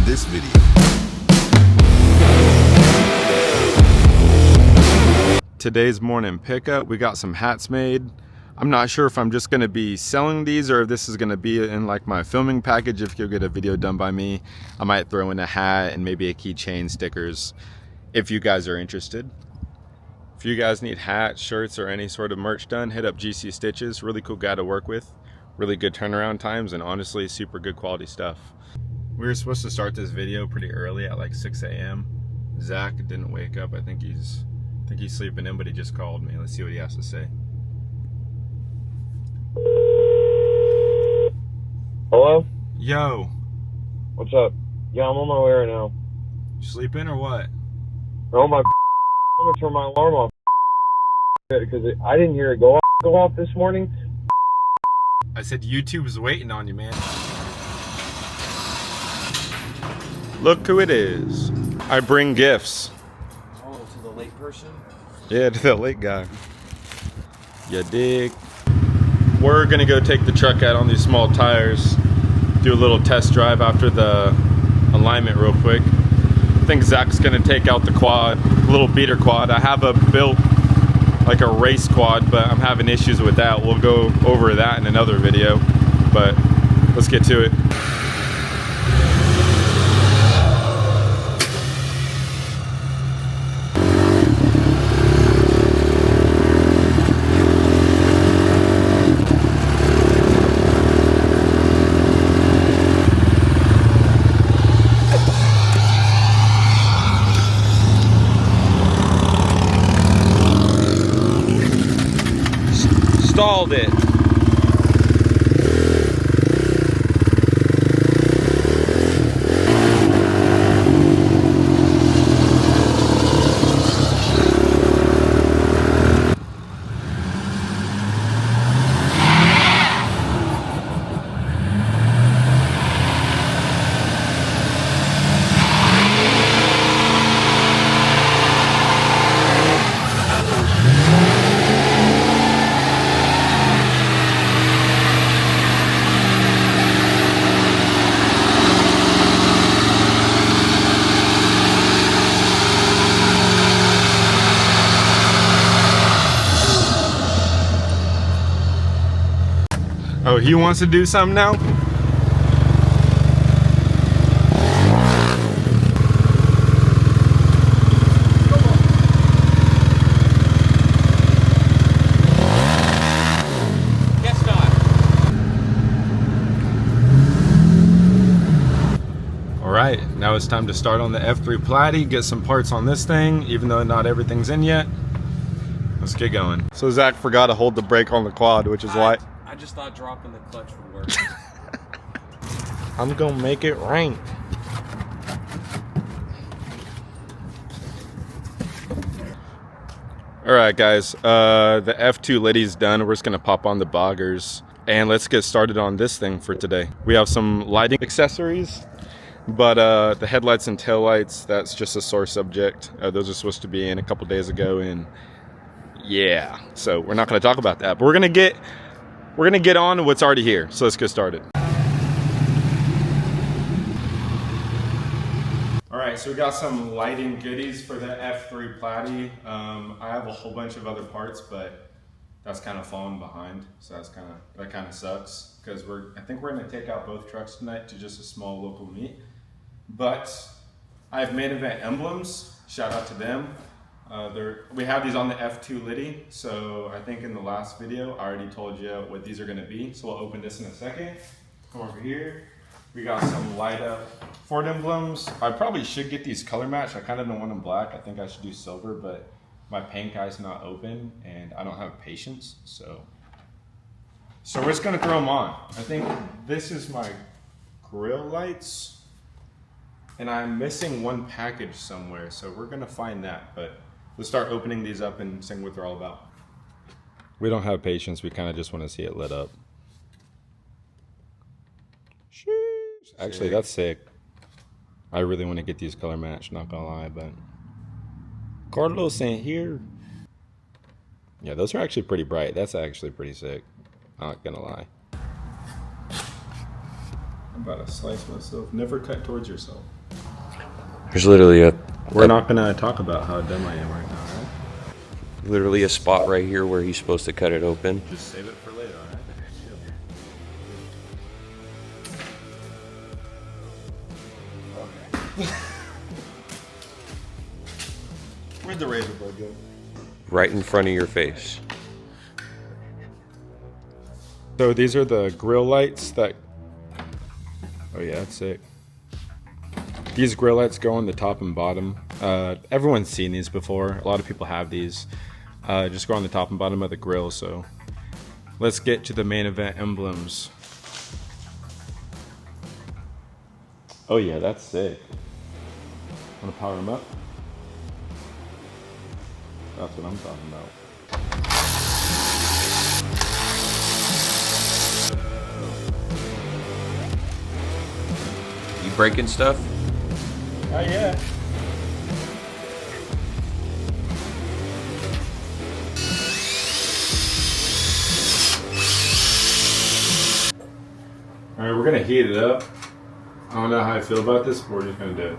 this video. Today's morning pickup, we got some hats made. I'm not sure if I'm just going to be selling these or if this is going to be in like my filming package. If you'll get a video done by me, I might throw in a hat and maybe a keychain, stickers, if you guys are interested. If you guys need hats, shirts, or any sort of merch done, hit up GC Stitches. Really cool guy to work with. Really good turnaround times and honestly super good quality stuff. We were supposed to start this video pretty early at like 6 a.m. Zach didn't wake up. I think he's sleeping in, but he just called me. Let's see what he has to say. Hello? Yo. What's up? Yeah, I'm on my way right now. You sleeping or what? Oh my, I'm gonna turn my alarm off because I didn't hear it go off this morning. I said YouTube's waiting on you, man. Look who it is. I bring gifts. Oh, to the late person? Yeah, to the late guy. You dig? We're gonna go take the truck out on these small tires, do a little test drive after the alignment real quick. I think Zach's gonna take out the quad, little beater quad. I have a built like a race quad, but I'm having issues with that. We'll go over that in another video, but let's get to it. Stalled it. Oh, he wants to do something now? Guess not. All right, now it's time to start on the F3 Platy, get some parts on this thing, even though not everything's in yet. Let's get going. So Zach forgot to hold the brake on the quad, which is why I just thought dropping the clutch would work. I'm gonna make it rain. All right, guys, the F2 liddy's done. We're just gonna pop on the Boggers and let's get started on this thing for today. We have some lighting accessories, but the headlights and taillights, that's just a sore subject. Those are supposed to be in a couple days ago, and yeah, so we're not gonna talk about that, but we're gonna get on to what's already here. So let's get started. All right, so we got some lighting goodies for the F3 Platy. I have a whole bunch of other parts, but that's kind of falling behind. So that kind of sucks because I think we're gonna take out both trucks tonight to just a small local meet. But I have Main Event Emblems. Shout out to them. We have these on the F2 liddy, so I think in the last video I already told you what these are going to be, so we'll open this in a second. Come over here, we got some light up Ford emblems. I probably should get these color matched. I kind of don't want them black. I think I should do silver, but my paint guy's not open and I don't have patience, so we're just going to throw them on. I think this is my Grille lights and I'm missing one package somewhere, so we're going to find that, but let's start opening these up and seeing what they're all about. We don't have patience. We kind of just want to see it lit up. Sheesh. Actually, that's sick. I really want to get these color matched, not gonna lie, but Carlos ain't here. Yeah, those are actually pretty bright. That's actually pretty sick. Not gonna lie. I'm about to slice myself. Never cut towards yourself. There's literally We're not gonna talk about how dumb I am right now, right? literally a spot right here where he's supposed to cut it open. Just save it for later, alright? Okay. Where'd the razor blade go? Right in front of your face. So these are the grill lights that... Oh yeah, that's sick. These grill lights go on the top and bottom. Everyone's seen these before. A lot of people have these. Just go on the top and bottom of the grill. So let's get to the main event, emblems. Oh yeah, that's sick. Want to power them up? That's what I'm talking about. You breaking stuff? Oh yeah. All right, we're gonna heat it up. I don't know how I feel about this, but we're just gonna do it.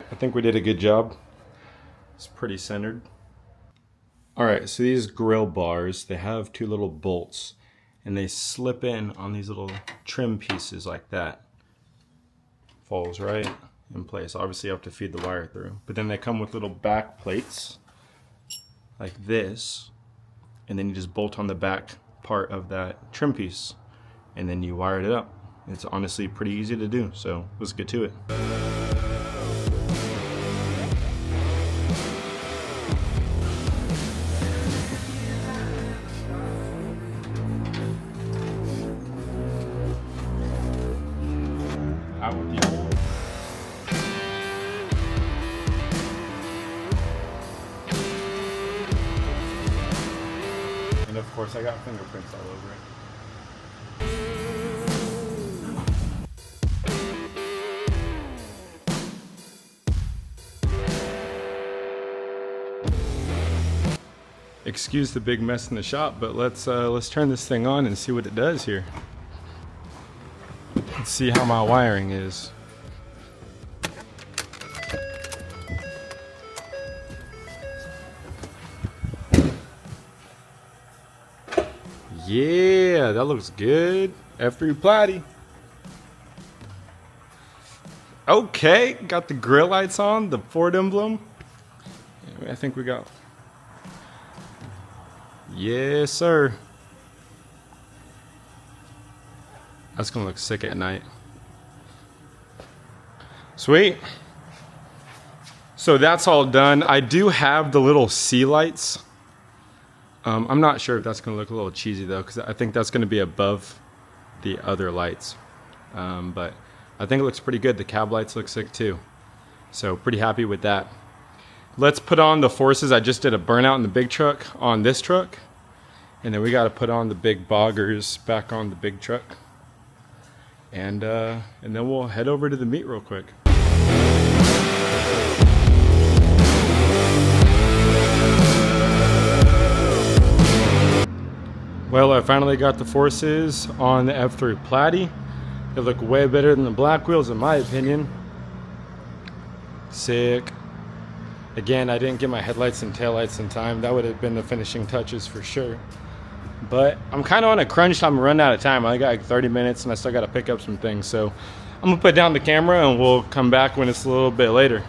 I think we did a good job. It's pretty centered. All right, so these grill bars, they have two little bolts and they slip in on these little trim pieces like that. Falls right in place. Obviously you have to feed the wire through, but then they come with little back plates like this, and then you just bolt on the back part of that trim piece and then you wire it up. It's honestly pretty easy to do, so let's get to it. Out with the old. And of course I got fingerprints all over it. Excuse the big mess in the shop, but let's turn this thing on and see what it does here. Let's see how my wiring is. Yeah, that looks good. F3 Platy. Okay, got the grill lights on, the Ford emblem. I think we got... Yes, sir. That's gonna look sick at night. Sweet. So that's all done. I do have the little sea lights. I'm not sure if that's gonna look a little cheesy though, because I think that's gonna be above the other lights. But I think it looks pretty good. The cab lights look sick too. So pretty happy with that. Let's put on the forces. I just did a burnout in the big truck on this truck. And then we got to put on the big boggers back on the big truck. And then we'll head over to the meet real quick. Well, I finally got the forces on the F3 Platy. They look way better than the black wheels in my opinion. Sick. Again, I didn't get my headlights and taillights in time. That would have been the finishing touches for sure. But I'm kind of on a crunch. I'm running out of time. I got like 30 minutes and I still got to pick up some things. So I'm gonna put down the camera and we'll come back when it's a little bit later.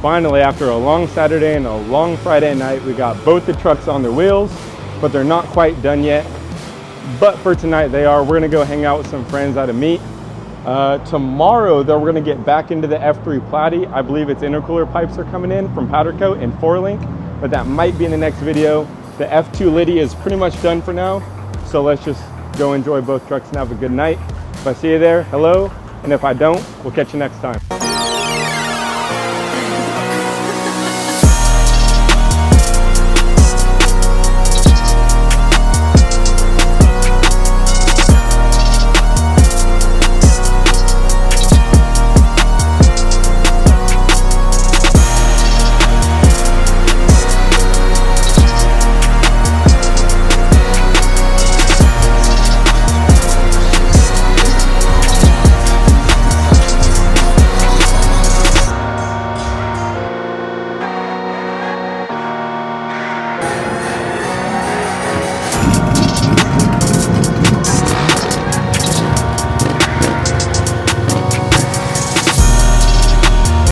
Finally, after a long Saturday and a long Friday night, we got both the trucks on their wheels, but they're not quite done yet. But for tonight they are. We're gonna go hang out with some friends at a meet. Tomorrow though, we're gonna get back into the F3 Platy. I believe its intercooler pipes are coming in from Powder Coat and 4-link, but that might be in the next video. The F2 Liddy is pretty much done for now. So let's just go enjoy both trucks and have a good night. If I see you there, hello. And if I don't, we'll catch you next time.